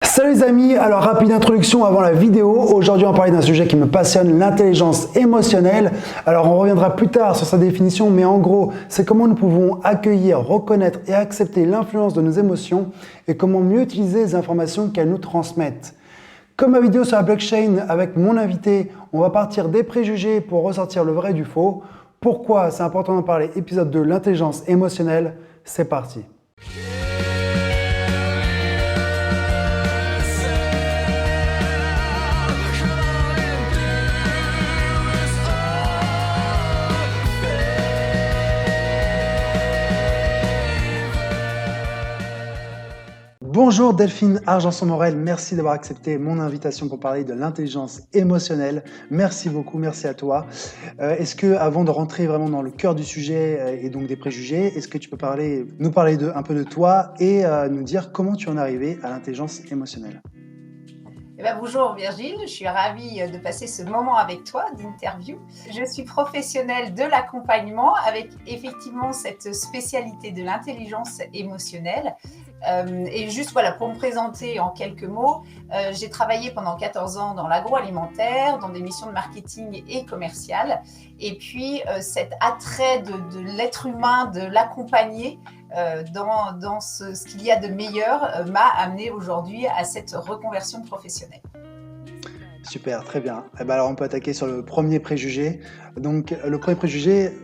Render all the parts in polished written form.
Salut les amis, alors rapide introduction avant la vidéo. Aujourd'hui on va parler d'un sujet qui me passionne, l'intelligence émotionnelle. Alors on reviendra plus tard sur sa définition, mais en gros c'est comment nous pouvons accueillir, reconnaître et accepter l'influence de nos émotions et comment mieux utiliser les informations qu'elles nous transmettent. Comme ma vidéo sur la blockchain avec mon invité, on va partir des préjugés pour ressortir le vrai du faux. Pourquoi c'est important d'en parler? Épisode 2, l'intelligence émotionnelle, c'est parti. Bonjour Delphine Argenson-Morel, merci d'avoir accepté mon invitation pour parler de l'intelligence émotionnelle. Merci beaucoup, merci à toi. Est-ce que, avant de rentrer vraiment dans le cœur du sujet et donc des préjugés, est-ce que tu peux nous parler un peu de toi et nous dire comment tu en es arrivé à l'intelligence émotionnelle? Bonjour Virgile, je suis ravie de passer ce moment avec toi d'interview. Je suis professionnelle de l'accompagnement avec effectivement cette spécialité de l'intelligence émotionnelle. Et juste voilà, pour me présenter en quelques mots, j'ai travaillé pendant 14 ans dans l'agroalimentaire, dans des missions de marketing et commercial. Et puis cet attrait de l'être humain, de l'accompagner, dans ce qu'il y a de meilleur m'a amené aujourd'hui à cette reconversion professionnelle. Super, très bien. Alors on peut attaquer sur le premier préjugé. Donc le premier préjugé,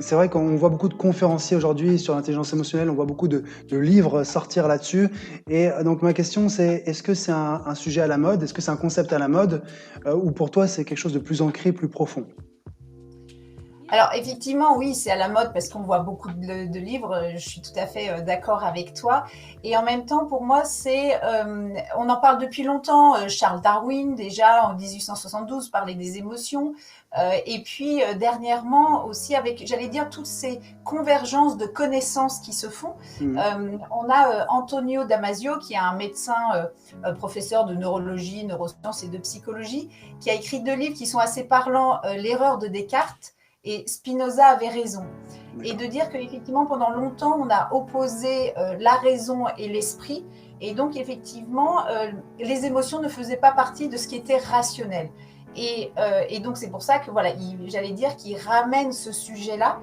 c'est vrai qu'on voit beaucoup de conférenciers aujourd'hui sur l'intelligence émotionnelle, on voit beaucoup de livres sortir là-dessus. Et donc ma question c'est, est-ce que c'est un sujet à la mode? Est-ce que c'est un concept à la mode? Ou pour toi c'est quelque chose de plus ancré, plus profond? Alors effectivement, oui, c'est à la mode parce qu'on voit beaucoup de livres, je suis tout à fait d'accord avec toi. Et en même temps, pour moi, on en parle depuis longtemps. Charles Darwin, déjà en 1872, parlait des émotions. Et puis dernièrement aussi avec, j'allais dire, toutes ces convergences de connaissances qui se font. On a Antonio Damasio, qui est un médecin, professeur de neurologie, neurosciences et de psychologie, qui a écrit 2 livres qui sont assez parlants, L'erreur de Descartes et Spinoza avait raison. Et de dire qu'effectivement, pendant longtemps, on a opposé la raison et l'esprit. Et donc, effectivement, les émotions ne faisaient pas partie de ce qui était rationnel. Et donc, c'est pour ça que, voilà, j'allais dire qu'il ramène ce sujet-là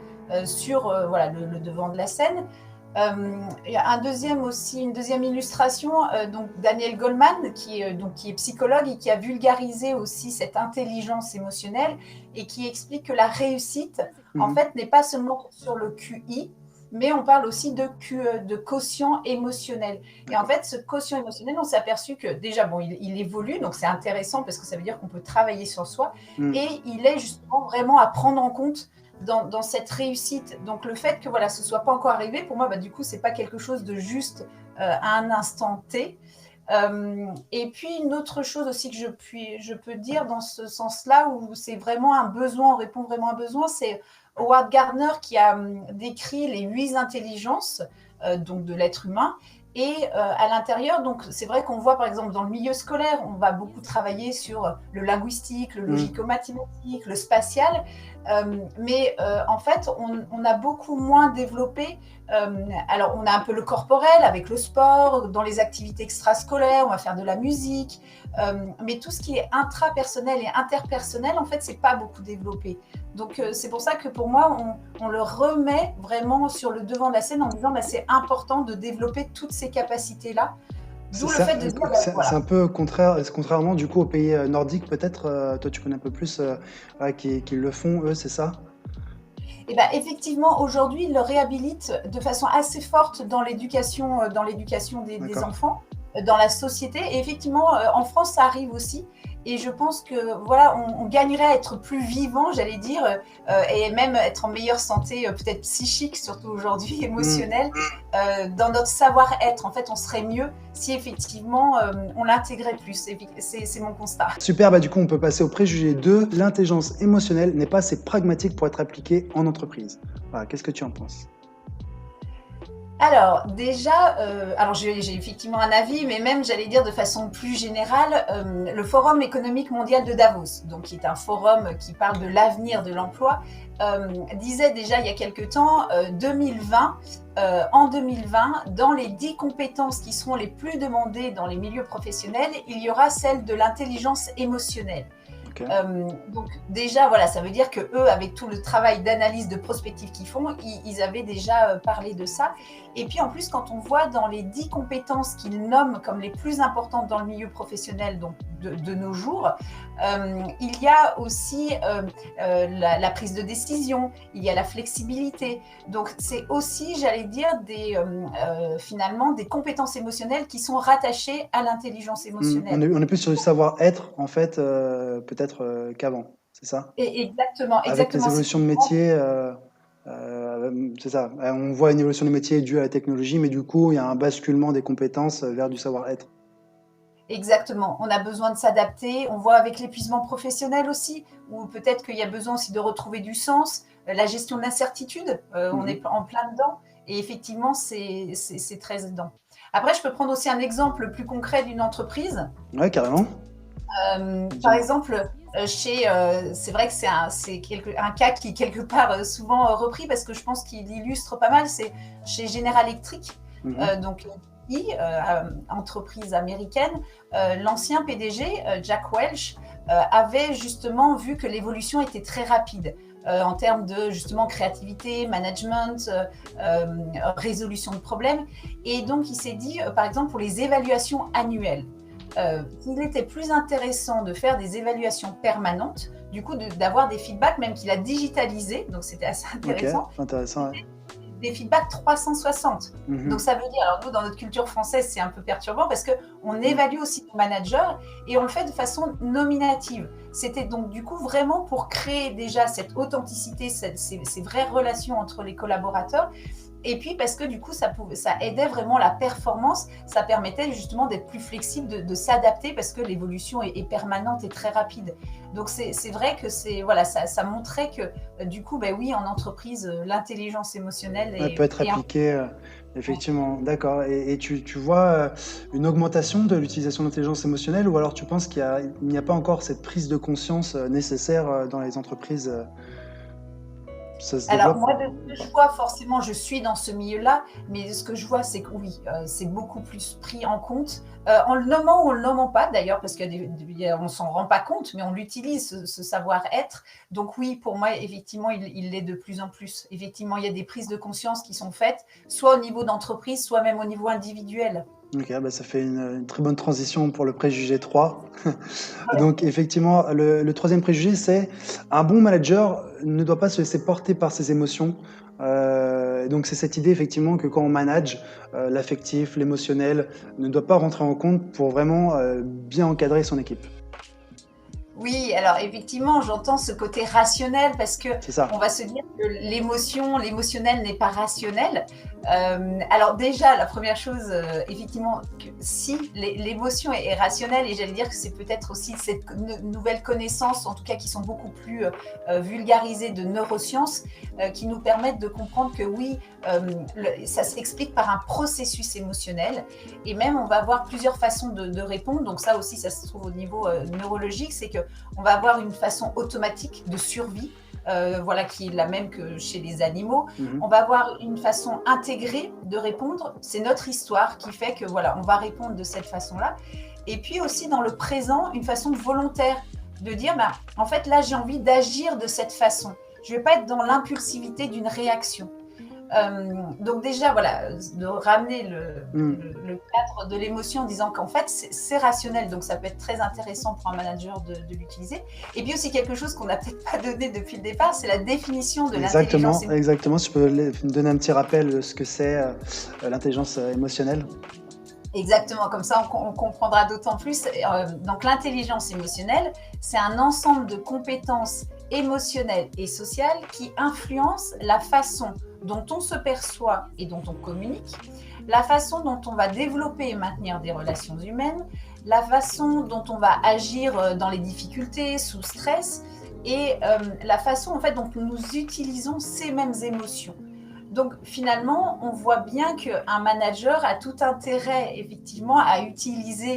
sur voilà, le devant de la scène. Il y a une deuxième illustration, donc Daniel Goleman, qui est psychologue et qui a vulgarisé aussi cette intelligence émotionnelle et qui explique que la réussite, en fait, n'est pas seulement sur le QI, mais on parle aussi de quotient émotionnel. Et en fait, ce quotient émotionnel, on s'est aperçu que déjà, bon, il évolue, donc c'est intéressant parce que ça veut dire qu'on peut travailler sur soi, et il est justement vraiment à prendre en compte dans cette réussite. Donc le fait que voilà, ce soit pas encore arrivé, pour moi, du coup, c'est pas quelque chose de juste à un instant T. Et puis une autre chose aussi que je peux dire dans ce sens-là, où c'est vraiment un besoin, on répond vraiment à un besoin, c'est Howard Gardner qui a décrit les 8 intelligences donc de l'être humain. Et à l'intérieur, donc c'est vrai qu'on voit par exemple dans le milieu scolaire, on va beaucoup travailler sur le linguistique, le logico-mathématique, le spatial, mais en fait on a beaucoup moins développé. Alors on a un peu le corporel avec le sport, dans les activités extrascolaires, on va faire de la musique, mais tout ce qui est intrapersonnel et interpersonnel, en fait, c'est pas beaucoup développé. Donc c'est pour ça que pour moi, on le remet vraiment sur le devant de la scène en disant c'est important de développer toutes ces capacités-là. D'où le fait de dire c'est un peu contrairement du coup aux pays nordiques peut-être, toi tu connais un peu plus, qui le font eux, c'est ça? Et effectivement, aujourd'hui, ils le réhabilitent de façon assez forte dans l'éducation des enfants, dans la société. Et effectivement, en France, ça arrive aussi. Et je pense que voilà, on gagnerait à être plus vivant, j'allais dire, et même être en meilleure santé, peut-être psychique, surtout aujourd'hui, émotionnelle, dans notre savoir-être. En fait, on serait mieux si effectivement on l'intégrait plus. C'est mon constat. Super, du coup, on peut passer au préjugé 2. L'intelligence émotionnelle n'est pas assez pragmatique pour être appliquée en entreprise. Voilà, qu'est-ce que tu en penses? Alors déjà, alors j'ai effectivement un avis, mais même j'allais dire de façon plus générale, le Forum économique mondial de Davos, donc qui est un forum qui parle de l'avenir de l'emploi, disait déjà il y a quelque temps, 2020, en 2020, dans les 10 compétences qui seront les plus demandées dans les milieux professionnels, il y aura celle de l'intelligence émotionnelle. Ok. Donc déjà, voilà, ça veut dire que eux, avec tout le travail d'analyse de prospective qu'ils font, ils avaient déjà parlé de ça. Et puis en plus, quand on voit dans les 10 compétences qu'ils nomment comme les plus importantes dans le milieu professionnel, donc de nos jours, il y a aussi la prise de décision, il y a la flexibilité. Donc c'est aussi, j'allais dire, finalement des compétences émotionnelles qui sont rattachées à l'intelligence émotionnelle. On est plus sur du savoir-être, en fait, peut-être qu'avant, c'est ça? Et exactement, Avec les exactement. évolutions de métiers, c'est ça. On voit une évolution des métiers due à la technologie, mais du coup, il y a un basculement des compétences vers du savoir-être. Exactement. On a besoin de s'adapter. On voit avec l'épuisement professionnel aussi, où peut-être qu'il y a besoin aussi de retrouver du sens. La gestion de l'incertitude, on est en plein dedans. Et effectivement, c'est très dedans. Après, je peux prendre aussi un exemple plus concret d'une entreprise. Ouais, carrément. Par exemple, c'est vrai que c'est un cas qui est quelque part souvent repris parce que je pense qu'il illustre pas mal. C'est chez General Electric, donc entreprise américaine. L'ancien PDG, Jack Welch, avait justement vu que l'évolution était très rapide. En termes de justement créativité, management, résolution de problèmes. Et donc, il s'est dit, par exemple, pour les évaluations annuelles, qu'il était plus intéressant de faire des évaluations permanentes, du coup d'avoir des feedbacks, même qu'il a digitalisé, donc c'était assez intéressant. Ok, intéressant, ouais. Des feedbacks 360. Donc ça veut dire, alors nous dans notre culture française c'est un peu perturbant parce qu'on évalue aussi nos managers et on le fait de façon nominative. C'était donc du coup vraiment pour créer déjà cette authenticité, ces vraies relations entre les collaborateurs. Et puis parce que du coup ça aidait vraiment la performance, ça permettait justement d'être plus flexible, de s'adapter parce que l'évolution est permanente et très rapide. Donc c'est vrai que voilà, ça montrait que du coup, ben oui, en entreprise, l'intelligence émotionnelle peut être appliquée, effectivement. D'accord. Et tu vois une augmentation de l'utilisation de l'intelligence émotionnelle ou alors tu penses qu'il n'y a pas encore cette prise de conscience nécessaire dans les entreprises ça se Alors développe? moi, de ce que je vois, forcément, je suis dans ce milieu-là, mais ce que je vois, c'est que oui, c'est beaucoup plus pris en compte, en le nommant ou en le nommant pas d'ailleurs, parce qu'on s'en rend pas compte, mais on l'utilise, ce savoir-être. Donc oui, pour moi, effectivement, il l'est de plus en plus. Effectivement, il y a des prises de conscience qui sont faites, soit au niveau d'entreprise, soit même au niveau individuel. Ok, bah ça fait une très bonne transition pour le préjugé 3. Donc effectivement, le troisième préjugé, c'est un bon manager ne doit pas se laisser porter par ses émotions. Donc c'est cette idée effectivement que quand on manage, l'affectif, l'émotionnel ne doit pas rentrer en compte pour vraiment bien encadrer son équipe. Oui, alors effectivement, j'entends ce côté rationnel parce que C'est ça. on va se dire que l'émotionnel n'est pas rationnel. Alors déjà, la première chose, effectivement, que si l'émotion est rationnelle, et j'allais dire que c'est peut-être aussi cette nouvelle connaissance, en tout cas qui sont beaucoup plus vulgarisées de neurosciences, qui nous permettent de comprendre que oui, ça s'explique par un processus émotionnel, et même on va avoir plusieurs façons de répondre. Donc ça aussi, ça se trouve au niveau neurologique, c'est que on va avoir une façon automatique de survie, voilà, qui est la même que chez les animaux. On va avoir une façon intégrée de répondre. C'est notre histoire qui fait que voilà, on va répondre de cette façon-là. Et puis aussi dans le présent, une façon volontaire de dire, bah, en fait, là, j'ai envie d'agir de cette façon. Je ne vais pas être dans l'impulsivité d'une réaction. Donc déjà, voilà, de ramener le cadre de l'émotion en disant qu'en fait, c'est rationnel, donc ça peut être très intéressant pour un manager de l'utiliser. Et puis aussi quelque chose qu'on n'a peut-être pas donné depuis le départ, c'est la définition de l'intelligence émotionnelle. Exactement, si tu peux me donner un petit rappel de ce que c'est l'intelligence émotionnelle. Exactement, comme ça on comprendra d'autant plus. Donc l'intelligence émotionnelle, c'est un ensemble de compétences émotionnelles et sociales qui influencent la façon dont on se perçoit et dont on communique, la façon dont on va développer et maintenir des relations humaines, la façon dont on va agir dans les difficultés, sous stress, et la façon en fait dont nous utilisons ces mêmes émotions. Donc finalement, on voit bien qu'un manager a tout intérêt effectivement à utiliser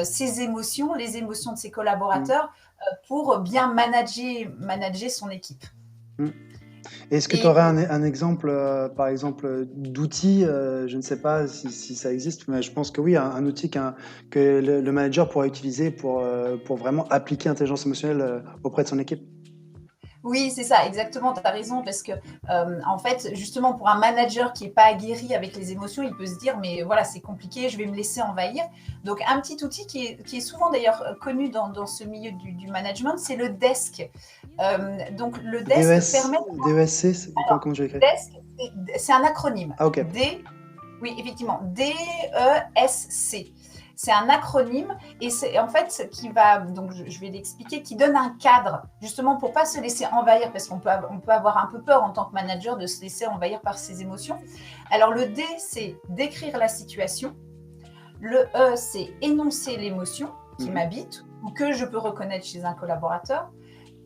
ses émotions, les émotions de ses Mm. collaborateurs pour bien manager son équipe. Mm. Est-ce que tu Et aurais un exemple, par exemple, d'outil, je ne sais pas si ça existe, mais je pense que oui, un outil que le manager pourra utiliser pour vraiment appliquer l'intelligence émotionnelle auprès de son équipe? oui, c'est ça, exactement, tu as raison, parce que en fait, justement, pour un manager qui n'est pas aguerri avec les émotions, il peut se dire, mais voilà, c'est compliqué, je vais me laisser envahir. Donc, un petit outil qui est souvent d'ailleurs connu dans ce milieu du management, c'est le DESC. Donc, le DESC DES, permet. DESC, comment je l'écris? DESC, c'est un acronyme. Ah, ok. Oui, effectivement, DESC. C'est un acronyme et c'est en fait ce qui va, donc je vais l'expliquer, qui donne un cadre justement pour pas se laisser envahir parce qu'on peut avoir un peu peur en tant que manager de se laisser envahir par ses émotions. Alors le D, c'est décrire la situation. Le E, c'est énoncer l'émotion qui m'habite ou que je peux reconnaître chez un collaborateur.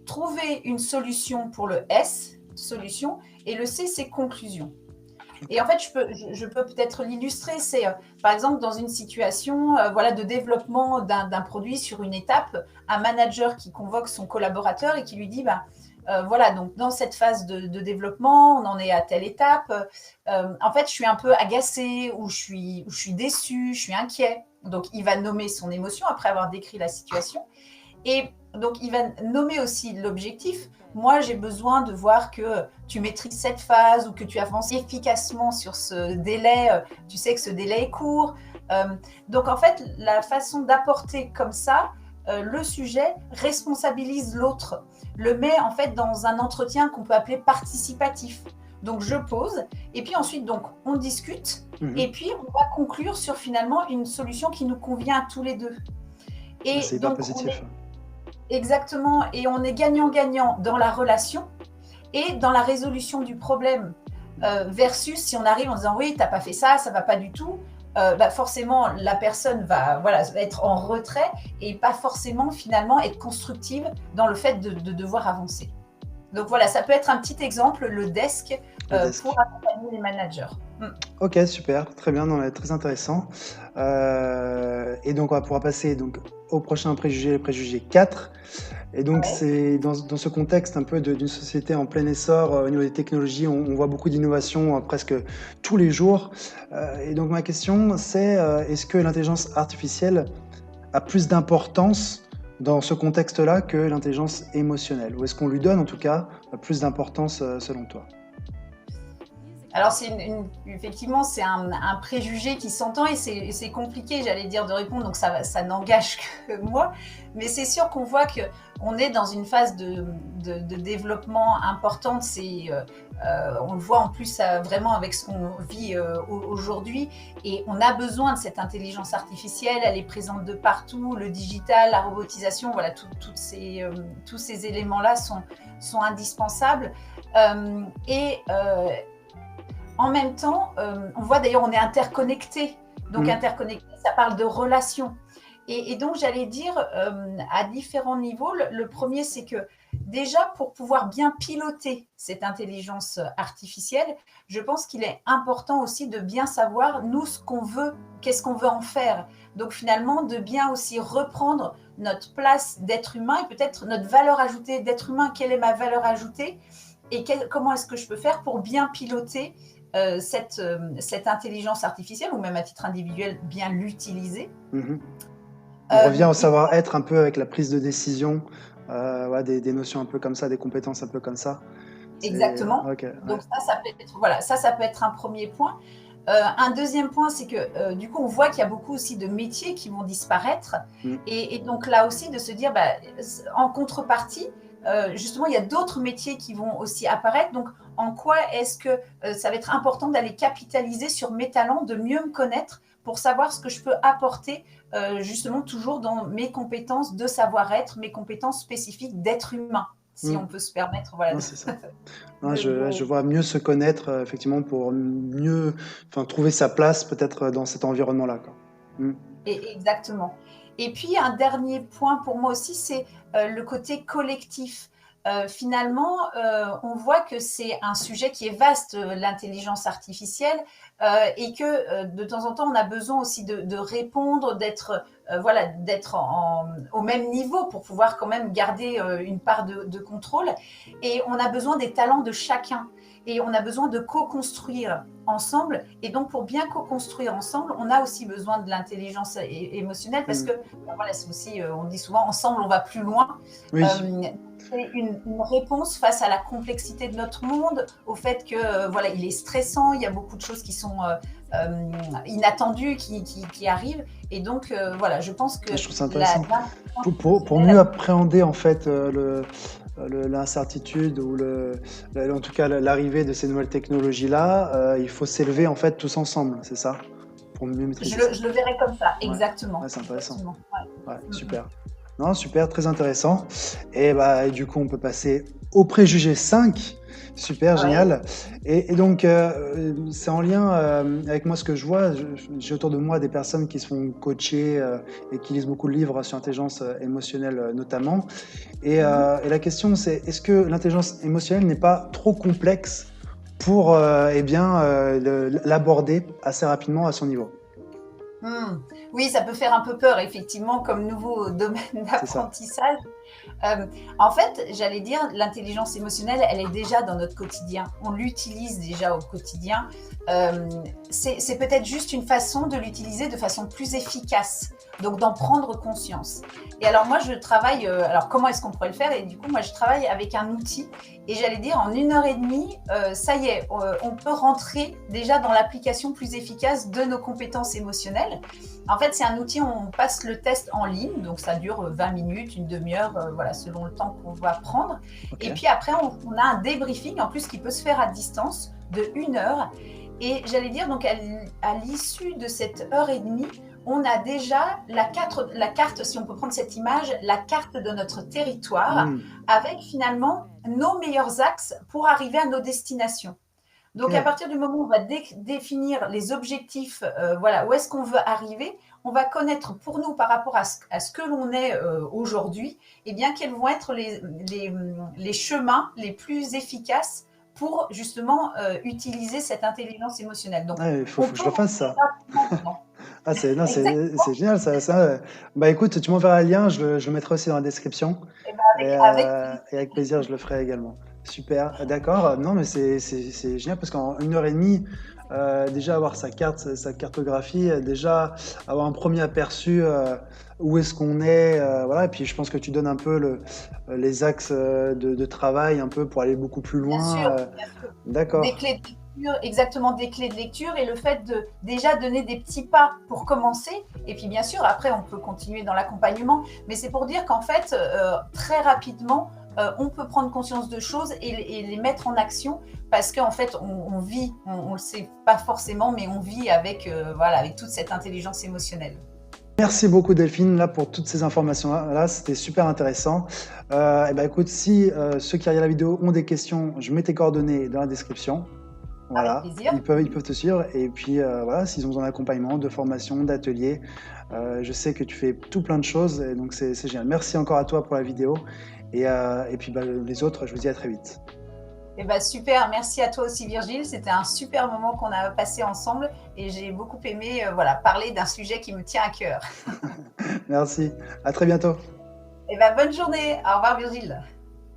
Trouver une solution pour le S, solution, et le C, c'est conclusion. Et en fait, je peux peut-être l'illustrer. C'est par exemple dans une situation voilà, de développement d'un produit sur une étape, un manager qui convoque son collaborateur et qui lui dit bah, voilà, donc dans cette phase de développement, on en est à telle étape. En fait, je suis un peu agacée ou je suis déçue, je suis inquiet. Donc, il va nommer son émotion après avoir décrit la situation. Et donc, il va nommer aussi l'objectif. Moi, j'ai besoin de voir que tu maîtrises cette phase ou que tu avances efficacement sur ce délai. Tu sais que ce délai est court. Donc, en fait, la façon d'apporter comme ça le sujet responsabilise l'autre, le met en fait dans un entretien qu'on peut appeler participatif. Donc, je pose et puis ensuite, donc, on discute et puis on va conclure sur finalement une solution qui nous convient à tous les deux. Et C'est hyper donc, positif. exactement, et on est gagnant-gagnant dans la relation et dans la résolution du problème. Versus si on arrive en disant oui, t'as pas fait ça, ça va pas du tout, bah forcément la personne va être en retrait et pas forcément finalement être constructive dans le fait de devoir avancer. Donc voilà, ça peut être un petit exemple, le DESC, Le desk. pour accompagner les managers. Ok, super, très bien, non, très intéressant. Et donc on va pouvoir passer donc, au prochain préjugé, le préjugé 4. Et donc Ouais. c'est dans ce contexte un peu d'une société en plein essor au niveau des technologies, on voit beaucoup d'innovations presque tous les jours. Et donc ma question c'est est-ce que l'intelligence artificielle a plus d'importance dans ce contexte-là que l'intelligence émotionnelle? Ou est-ce qu'on lui donne en tout cas plus d'importance selon toi? Alors, effectivement, c'est un préjugé qui s'entend et c'est compliqué, j'allais dire, de répondre, donc ça n'engage que moi. Mais c'est sûr qu'on voit qu'on est dans une phase de développement importante. On le voit en plus vraiment avec ce qu'on vit aujourd'hui. Et on a besoin de cette intelligence artificielle. Elle est présente de partout. Le digital, la robotisation, voilà, tous ces éléments-là sont indispensables. En même temps, on voit d'ailleurs, on est interconnectés. Donc, interconnecté, ça parle de relations. Et donc, j'allais dire, à différents niveaux, le premier, c'est que déjà, pour pouvoir bien piloter cette intelligence artificielle, je pense qu'il est important aussi de bien savoir, nous, ce qu'on veut, qu'est-ce qu'on veut en faire. Donc, finalement, de bien aussi reprendre notre place d'être humain et peut-être notre valeur ajoutée d'être humain. Quelle est ma valeur ajoutée et comment est-ce que je peux faire pour bien piloter cette intelligence artificielle, ou même à titre individuel, bien l'utiliser. On revient au savoir-être un peu avec la prise de décision, ouais, des notions un peu comme ça, des compétences un peu comme ça. Exactement. Okay, donc ouais. ça peut être un premier point. Un deuxième point, c'est que du coup, on voit qu'il y a beaucoup aussi de métiers qui vont disparaître. Et donc là aussi, de se dire, bah, en contrepartie, justement, il y a d'autres métiers qui vont aussi apparaître. Donc, en quoi est-ce que ça va être important d'aller capitaliser sur mes talents, de mieux me connaître pour savoir ce que je peux apporter justement toujours dans mes compétences de savoir-être, mes compétences spécifiques d'être humain, si on peut se permettre. Voilà, c'est ça. Je vois mieux se connaître, effectivement, pour mieux trouver sa place peut-être dans cet environnement-là. Exactement. Et puis, un dernier point pour moi aussi, c'est le côté collectif. finalement, on voit que c'est un sujet qui est vaste, l'intelligence artificielle, et que de temps en temps, on a besoin aussi de répondre, d'être voilà, d'être au même niveau pour pouvoir quand même garder une part de contrôle. Et on a besoin des talents de chacun. Et on a besoin de co-construire ensemble. Et donc, pour bien co-construire ensemble, on a aussi besoin de l'intelligence émotionnelle parce que, voilà, c'est aussi, on dit souvent, ensemble, on va plus loin. Oui. C'est une réponse face à la complexité de notre monde, au fait que, voilà, il est stressant, il y a beaucoup de choses qui sont inattendues, qui arrivent. Et donc, voilà, je pense que Je trouve ça intéressant. Pour la- mieux appréhender en fait l'incertitude ou en tout cas l'arrivée de ces nouvelles technologies-là, il faut s'élever en fait tous ensemble, c'est ça? Pour mieux maîtriser ça. je le verrai comme ça, Ouais. exactement. Ouais, c'est intéressant. Exactement, ouais. Ouais, super. Non, super, très intéressant. Et du coup, on peut passer au préjugé 5. Super, Ouais. génial. Et donc, c'est en lien avec moi ce que je vois. J'ai autour de moi des personnes qui se font coacher et qui lisent beaucoup de livres sur l'intelligence émotionnelle notamment. Et la question, c'est est-ce que l'intelligence émotionnelle n'est pas trop complexe pour l'aborder assez rapidement à son niveau? Oui, ça peut faire un peu peur, effectivement, comme nouveau domaine C'est ça. d'apprentissage. En fait, j'allais dire, l'intelligence émotionnelle, elle est déjà dans notre quotidien. On l'utilise déjà au quotidien. C'est peut-être juste une façon de l'utiliser de façon plus efficace, donc d'en prendre conscience. Et alors moi, je travaille, alors comment est-ce qu'on pourrait le faire? Et du coup, moi, je travaille avec un outil, et j'allais dire, en 1 heure et demie, ça y est, on peut rentrer déjà dans l'application plus efficace de nos compétences émotionnelles. En fait, c'est un outil, on passe le test en ligne, donc ça dure 20 minutes, une demi-heure, voilà, selon le temps qu'on va prendre. Ok. Et puis après, on a un débriefing, en plus, qui peut se faire à distance de 1 heure. Et j'allais dire, donc à l'issue de cette heure et demie, on a déjà la carte, si on peut prendre cette image, la carte de notre territoire, avec finalement nos meilleurs axes pour arriver à nos destinations. Donc, Ok. à partir du moment où on va définir les objectifs, voilà, où est-ce qu'on veut arriver, on va connaître pour nous par rapport à ce que l'on est aujourd'hui, et bien quels vont être les chemins les plus efficaces pour justement utiliser cette intelligence émotionnelle. Donc, Ah, il faut on que je peut le fasse ça. rapidement. Ah, non, Exactement. c'est génial ça. Bah écoute, tu m'enverras le lien, je le mettrai aussi dans la description. Et ben, avec plaisir. Et avec plaisir, je le ferai également. Super, d'accord. Non, mais c'est génial parce qu'en 1 heure et demie, déjà avoir sa cartographie, déjà avoir un premier aperçu où est-ce qu'on est, voilà. Et puis je pense que tu donnes un peu les axes de travail un peu pour aller beaucoup plus Bien loin. sûr, bien sûr. Des D'accord. clés de lecture, exactement, des clés de lecture, et le fait de déjà donner des petits pas pour commencer. Et puis bien sûr, après, on peut continuer dans l'accompagnement. Mais c'est pour dire qu'en fait, très rapidement, on peut prendre conscience de choses et les mettre en action parce qu'en fait, on vit, on le sait pas forcément, mais on vit avec, voilà, avec toute cette intelligence émotionnelle. Merci beaucoup Delphine là pour toutes ces informations-là, c'était super intéressant. Et ben écoute, si ceux qui regardent la vidéo ont des questions, je mets tes coordonnées dans la description. Avec Voilà, plaisir. ils peuvent te suivre. Et puis voilà, s'ils ont besoin d'accompagnement, de formation, d'atelier, je sais que tu fais tout plein de choses et donc c'est génial. Merci encore à toi pour la vidéo. Et puis les autres, je vous dis à très vite. Eh ben, super, merci à toi aussi Virgile, c'était un super moment qu'on a passé ensemble et j'ai beaucoup aimé voilà, parler d'un sujet qui me tient à cœur. Merci, à très bientôt. Eh ben, bonne journée, au revoir Virgile.